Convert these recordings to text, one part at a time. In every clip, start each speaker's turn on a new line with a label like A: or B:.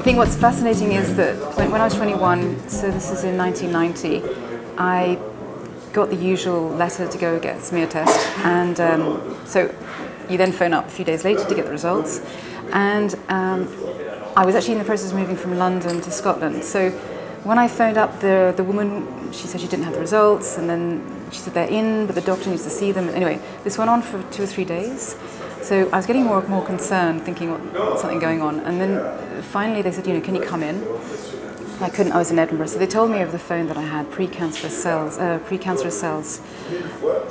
A: think what's fascinating is that when I was 21, so this is in 1990, I got the usual letter to go get a smear test, and so you then phone up a few days later to get the results, and I was actually in the process of moving from London to Scotland. So when I phoned up the woman, she said she didn't have the results, and then she said they're in, but the doctor needs to see them. Anyway, this went on for 2 or 3 days. So I was getting more concerned, thinking something going on, and then finally they said, can you come in? I couldn't. I was in Edinburgh, so they told me over the phone that I had precancerous cells,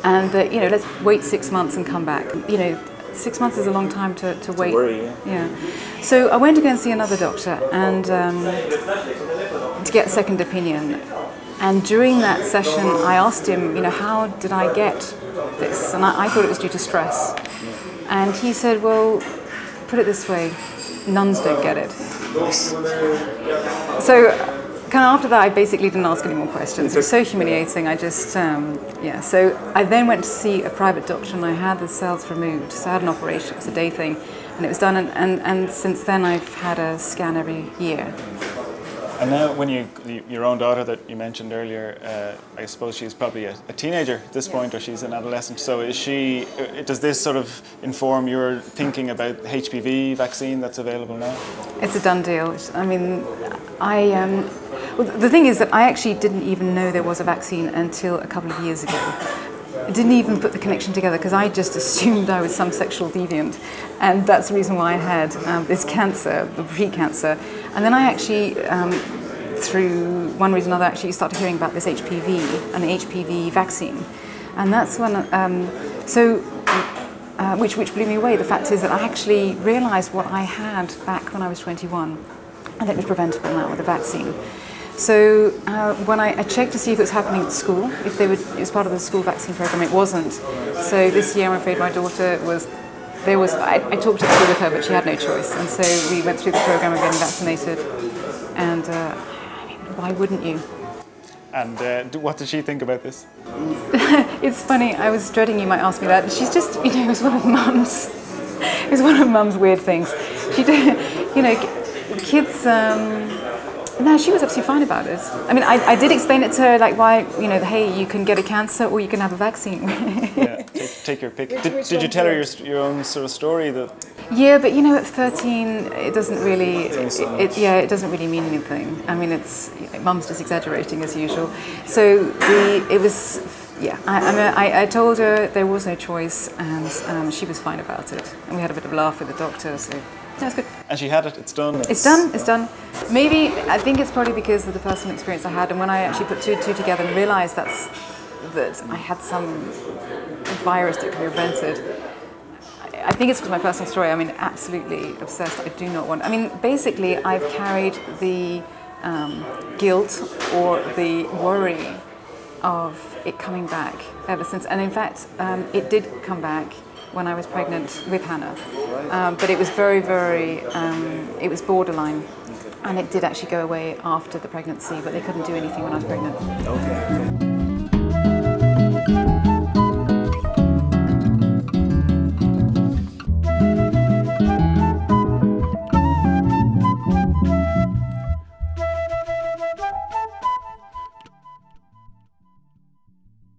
A: and that let's wait 6 months and come back. 6 months is a long time to wait.
B: Worry,
A: yeah. So I went to go and see another doctor and to get a second opinion. And during that session, I asked him, how did I get this? And I thought it was due to stress. And he said, well, put it this way, nuns don't get it. So kind of after that, I basically didn't ask any more questions. It was so humiliating. I just, So I then went to see a private doctor, and I had the cells removed. So I had an operation. It was a day thing, and it was done. And since then, I've had a scan every year.
B: And now, when your own daughter that you mentioned earlier, I suppose she's probably a teenager at this point, or she's an adolescent. So does this sort of inform your thinking about the HPV vaccine that's available now?
A: It's a done deal. I mean, well, the thing is that I actually didn't even know there was a vaccine until a couple of years ago. I didn't even put the connection together because I just assumed I was some sexual deviant, and that's the reason why I had this cancer, the precancer. And then I actually, through one reason or another, actually started hearing about this HPV and the HPV vaccine, and that's when which blew me away. The fact is that I actually realised what I had back when I was 21, and it was preventable now with the vaccine. So when I checked to see if it was happening at school, if it was part of the school vaccine program, it wasn't. So this year, I'm afraid my daughter I talked it through with her, but she had no choice. And so we went through the program of getting vaccinated. And why wouldn't you?
B: And what did she think about this?
A: It's funny, I was dreading you might ask me that. She's just, it was one of Mum's, weird things. She did, kids, no, she was absolutely fine about it. I mean, I did explain it to her, like why, hey, you can get a cancer or you can have a vaccine.
B: Yeah, take your pick. Did you tell her your own sort of story?
A: Yeah, but at 13, it doesn't really, it doesn't really mean anything. I mean, it's, Mum's just exaggerating as usual. So I told her there was no choice, and she was fine about it. And we had a bit of a laugh with the doctor, so that's good.
B: And she had it, it's done?
A: It's done. Maybe, I think it's probably because of the personal experience I had, and when I actually put two and two together and realised that I had some virus that could be prevented, I think it's because of my personal story. I mean, absolutely obsessed. I do not want, basically I've carried the guilt or the worry of it coming back ever since. And in fact, it did come back when I was pregnant with Hannah, but it was very, very, it was borderline, and it did actually go away after the pregnancy, but they couldn't do anything when I was pregnant.
B: Okay.